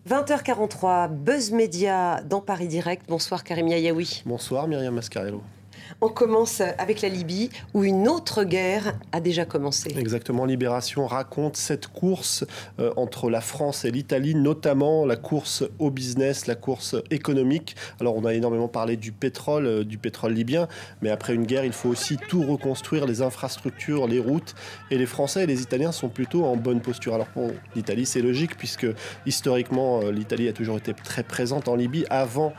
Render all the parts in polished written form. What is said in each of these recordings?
20h43, Buzz Média dans Paris Direct. Bonsoir Karim Yayaoui. Bonsoir Myriam Mascarello. On commence avec la Libye, où une autre guerre a déjà commencé. Exactement, Libération raconte cette course entre la France et l'Italie, notamment la course au business, la course économique. Alors on a énormément parlé du pétrole libyen, mais après une guerre, il faut aussi tout reconstruire, les infrastructures, les routes. Et les Français et les Italiens sont plutôt en bonne posture. Alors pour l'Italie, c'est logique, puisque historiquement, l'Italie a toujours été très présente en Libye. Avant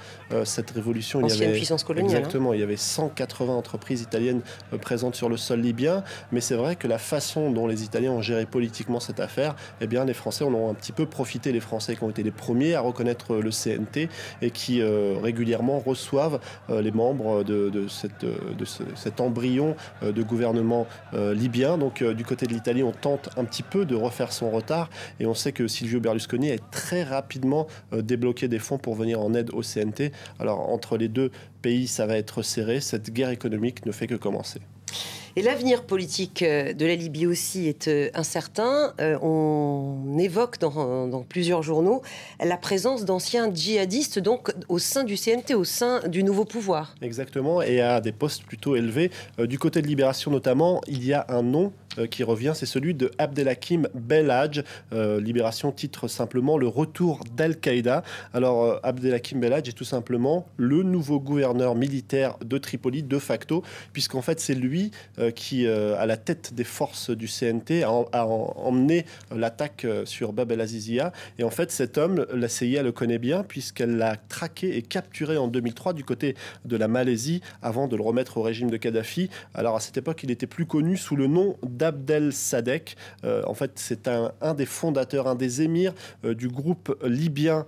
cette révolution, ancienne puissance coloniale. Exactement, il y avait 180 entreprises italiennes présentes sur le sol libyen, mais c'est vrai que la façon dont les Italiens ont géré politiquement cette affaire, eh bien les Français en ont un petit peu profité, les Français qui ont été les premiers à reconnaître le CNT et qui régulièrement reçoivent les membres de cet embryon de gouvernement libyen. Donc du côté de l'Italie, on tente un petit peu de refaire son retard et on sait que Silvio Berlusconi a très rapidement débloqué des fonds pour venir en aide au CNT. Alors entre les deux pays, ça va être serré. Cette guerre économique ne fait que commencer. Et l'avenir politique de la Libye aussi est incertain. On évoque dans plusieurs journaux la présence d'anciens djihadistes donc au sein du CNT, au sein du nouveau pouvoir. Exactement, et à des postes plutôt élevés. Du côté de Libération notamment, il y a un nom qui revient, c'est celui de Abdelhakim Belhadj. Libération titre simplement le retour d'Al-Qaïda. Alors Abdelhakim Belhadj est tout simplement le nouveau gouverneur militaire de Tripoli de facto, puisqu'en fait c'est lui qui, à la tête des forces du CNT, a emmené l'attaque sur Bab el-Azizia. Et en fait cet homme, la CIA le connaît bien, puisqu'elle l'a traqué et capturé en 2003 du côté de la Malaisie, avant de le remettre au régime de Kadhafi. Alors à cette époque, il était plus connu sous le nom d'Abdel Sadek. En fait, c'est un des fondateurs, un des émirs du groupe libyen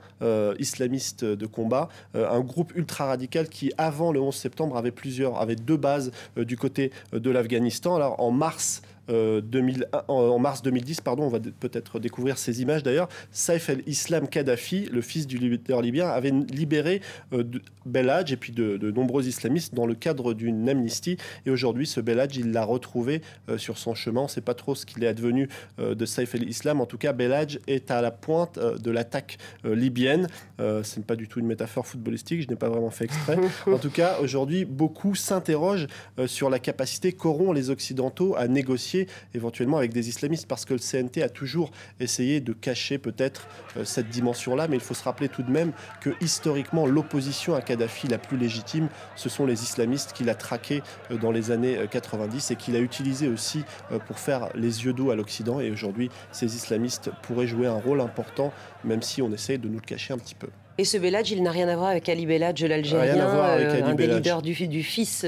islamiste de combat, un groupe ultra-radical qui, avant le 11 septembre, avait deux bases du côté de l'Afghanistan. Alors, en mars 2010, on va peut-être découvrir ces images d'ailleurs. Saif el-Islam Kadhafi, le fils du leader libyen, avait libéré Belhadj et puis de nombreux islamistes dans le cadre d'une amnistie. Et aujourd'hui, ce Belhadj, il l'a retrouvé sur son chemin. On ne sait pas trop ce qu'il est advenu de Saif el-Islam. En tout cas, Belhadj est à la pointe de l'attaque libyenne. Ce n'est pas du tout une métaphore footballistique, je n'ai pas vraiment fait exprès. En tout cas, aujourd'hui, beaucoup s'interrogent sur la capacité qu'auront les Occidentaux à négocier éventuellement avec des islamistes, parce que le CNT a toujours essayé de cacher peut-être cette dimension-là, mais il faut se rappeler tout de même que historiquement l'opposition à Kadhafi la plus légitime, ce sont les islamistes qu'il a traqués dans les années 90 et qu'il a utilisé aussi pour faire les yeux doux à l'Occident. Et aujourd'hui, ces islamistes pourraient jouer un rôle important, même si on essaie de nous le cacher un petit peu. Et ce Belhadj, il n'a rien à voir avec Ali Belhadj, l'Algérien, un des leaders du fils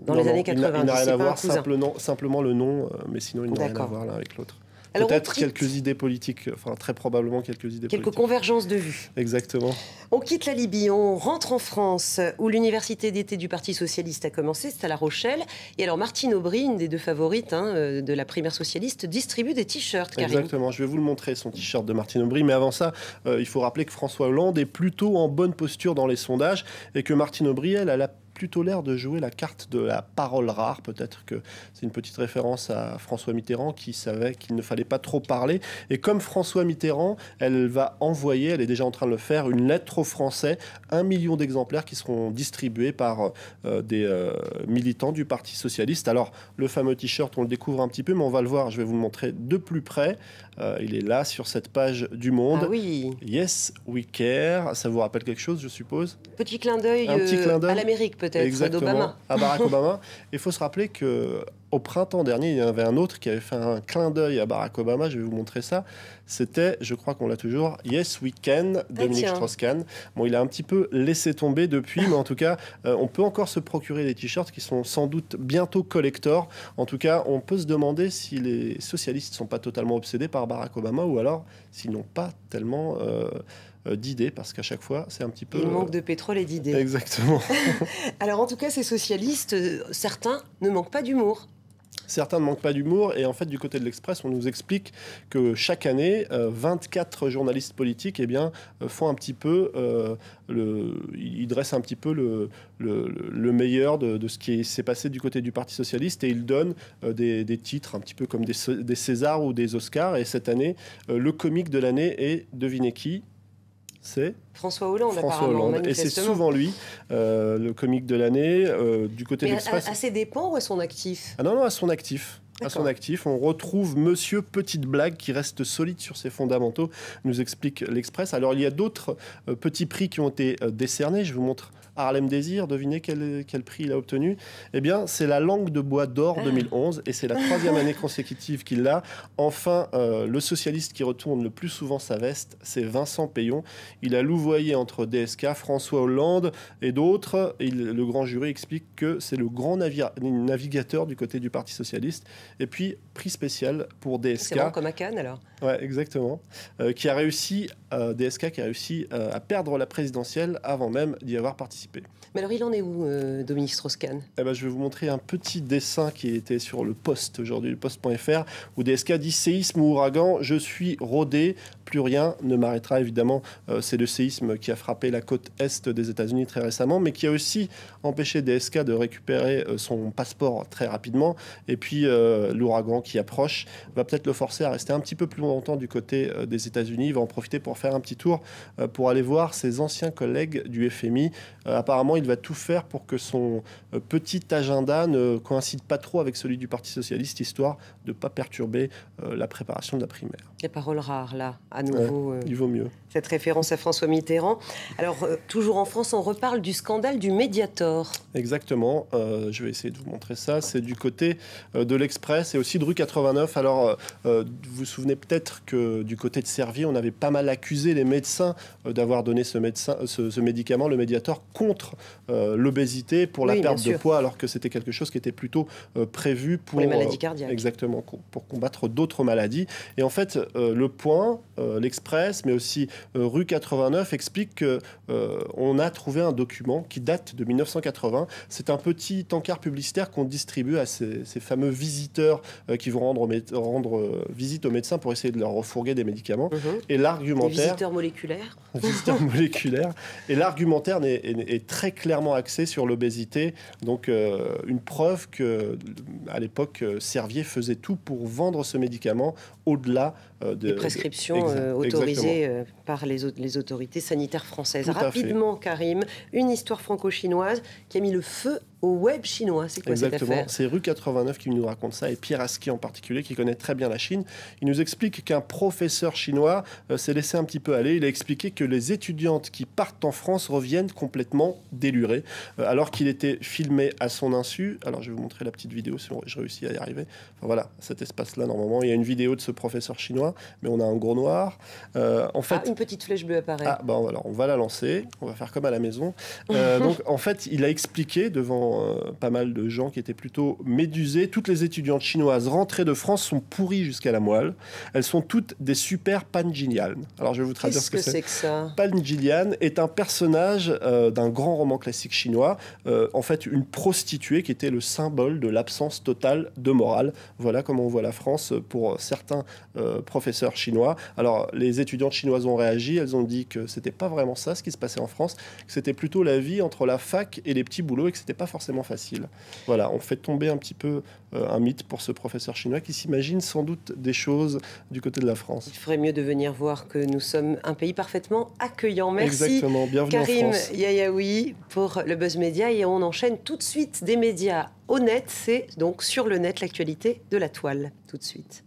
dans les années 90. Il n'a rien à voir, simplement le nom, mais sinon il n'a rien à voir l'un avec l'autre. Peut-être quelques idées politiques, enfin très probablement quelques idées politiques. Quelques convergences de vues. Exactement. On quitte la Libye, on rentre en France, où l'université d'été du Parti Socialiste a commencé, c'est à La Rochelle. Et alors Martine Aubry, une des deux favorites de la primaire socialiste, distribue des t-shirts, Karim. Exactement, je vais vous le montrer, son t-shirt de Martine Aubry. Mais avant ça, il faut rappeler que François Hollande est plutôt en bonne posture dans les sondages et que Martine Aubry, elle a plutôt l'air de jouer la carte de la parole rare. Peut-être que c'est une petite référence à François Mitterrand qui savait qu'il ne fallait pas trop parler. Et comme François Mitterrand, elle va envoyer, elle est déjà en train de le faire, une lettre aux Français, 1 million d'exemplaires qui seront distribués par des militants du Parti Socialiste. Alors, le fameux t-shirt, on le découvre un petit peu, mais on va le voir, je vais vous le montrer de plus près. Il est là, sur cette page du Monde. Ah oui. Yes, we care. Ça vous rappelle quelque chose, je suppose? Petit clin d'œil à l'Amérique, peut-être, d'Obama. À Barack Obama. Il faut se rappeler qu'au printemps dernier, il y en avait un autre qui avait fait un clin d'œil à Barack Obama. Je vais vous montrer ça. C'était, je crois qu'on l'a toujours, Yes We Can, Dominique Strauss-Kahn. Bon, il a un petit peu laissé tomber depuis, mais en tout cas, on peut encore se procurer des t-shirts qui sont sans doute bientôt collector. En tout cas, on peut se demander si les socialistes ne sont pas totalement obsédés par Barack Obama ou alors s'ils n'ont pas tellement d'idées, parce qu'à chaque fois, c'est un petit peu... Il manque de pétrole et d'idées. Exactement. Alors, en tout cas, ces socialistes, certains ne manquent pas d'humour. Certains ne manquent pas d'humour, et en fait, du côté de l'Express, on nous explique que chaque année, 24 journalistes politiques font un petit peu... ils dressent un petit peu le meilleur de ce qui s'est passé du côté du Parti Socialiste, et ils donnent des titres un petit peu comme des Césars ou des Oscars. Et cette année, le comique de l'année est, devinez qui? C'est François Hollande, François apparemment, Hollande. Et c'est souvent lui, le comique de l'année, du côté de l'Express. À ses dépens ou à son actif? Ah non, à son actif. À son actif, on retrouve Monsieur Petite Blague qui reste solide sur ses fondamentaux, nous explique l'Express. Alors il y a d'autres petits prix qui ont été décernés. Je vous montre Harlem Désir. Devinez quel prix il a obtenu. Eh bien, c'est la Langue de Bois d'Or 2011 et c'est la 3e année consécutive qu'il l'a. Enfin, le socialiste qui retourne le plus souvent sa veste, c'est Vincent Payon. Il a louvoyé entre DSK, François Hollande et d'autres. Le grand jury explique que c'est le grand navigateur du côté du Parti socialiste. Et puis, prix spécial pour DSK. C'est vraiment comme à Cannes, alors. Ouais, exactement. Qui a réussi, DSK qui a réussi à perdre la présidentielle avant même d'y avoir participé. Mais alors, il en est où, Dominique Strauss-Kahn? Eh ben, je vais vous montrer un petit dessin qui était sur le Post aujourd'hui, le Post.fr, où DSK dit séisme ou ouragan, je suis rodé, plus rien ne m'arrêtera. Évidemment, c'est le séisme qui a frappé la côte est des États-Unis très récemment, mais qui a aussi empêché DSK de récupérer son passeport très rapidement. Et puis, l'ouragan qui approche va peut-être le forcer à rester un petit peu plus longtemps du côté des États-Unis. Il va en profiter pour faire un petit tour pour aller voir ses anciens collègues du FMI. Apparemment, il va tout faire pour que son petit agenda ne coïncide pas trop avec celui du Parti socialiste, histoire de ne pas perturber la préparation de la primaire. Des paroles rares, là, à nouveau. Il vaut mieux. Cette référence à François Mitterrand. Alors, toujours en France, on reparle du scandale du Mediator. Exactement. Je vais essayer de vous montrer ça. C'est du côté de l'Express et aussi de rue 89. Alors, vous vous souvenez peut-être que du côté de Servier, on avait pas mal accusé les médecins d'avoir donné ce médicament, le Mediator, contre l'obésité, pour la perte de poids, alors que c'était quelque chose qui était plutôt prévu pour les maladies cardiaques. Exactement, pour combattre d'autres maladies. Et en fait, Le Point, l'Express, mais aussi rue 89 explique qu'on a trouvé un document qui date de 1980. C'est un petit encart publicitaire qu'on distribue à ces fameux visiteurs qui vont rendre visite aux médecins pour essayer de leur refourguer des médicaments. Et l'argumentaire... Les visiteurs moléculaires. Visiteurs moléculaires. Et l'argumentaire est très clairement axé sur l'obésité. Donc, une preuve que, à l'époque, Servier faisait tout pour vendre ce médicament au-delà des prescriptions autorisées par les autorités sanitaires françaises. Rapidement, Karim, une histoire franco-chinoise qui a mis le feu au web chinois. C'est quoi cette affaire? C'est rue 89 qui nous raconte ça, et Pierre Aski en particulier, qui connaît très bien la Chine. Il nous explique qu'un professeur chinois s'est laissé un petit peu aller. Il a expliqué que les étudiantes qui partent en France reviennent complètement délurées, alors qu'il était filmé à son insu. Alors, je vais vous montrer la petite vidéo si je réussis à y arriver. Enfin, voilà, cet espace-là, normalement, il y a une vidéo de ce professeur chinois, mais on a un gros noir. En fait, une petite flèche bleue apparaît. Alors, on va la lancer. On va faire comme à la maison. Donc, en fait, il a expliqué devant pas mal de gens qui étaient plutôt médusés. Toutes les étudiantes chinoises rentrées de France sont pourries jusqu'à la moelle. Elles sont toutes des super Pangilian. Alors, je vais vous traduire ce que c'est. Que ça? Pangilian est un personnage d'un grand roman classique chinois. En fait, une prostituée qui était le symbole de l'absence totale de morale. Voilà comment on voit la France pour certains professeurs chinois. Alors, les étudiantes chinoises ont réagi. Elles ont dit que c'était pas vraiment ça ce qui se passait en France, que c'était plutôt la vie entre la fac et les petits boulots et que c'était pas forcément facile. Voilà, on fait tomber un petit peu un mythe pour ce professeur chinois qui s'imagine sans doute des choses du côté de la France. Il ferait mieux de venir voir que nous sommes un pays parfaitement accueillant. Merci. Exactement, bienvenue Karim en France. Yayaoui pour le Buzz Média, et on enchaîne tout de suite des médias honnêtes. C'est donc sur le net l'actualité de la toile. Tout de suite.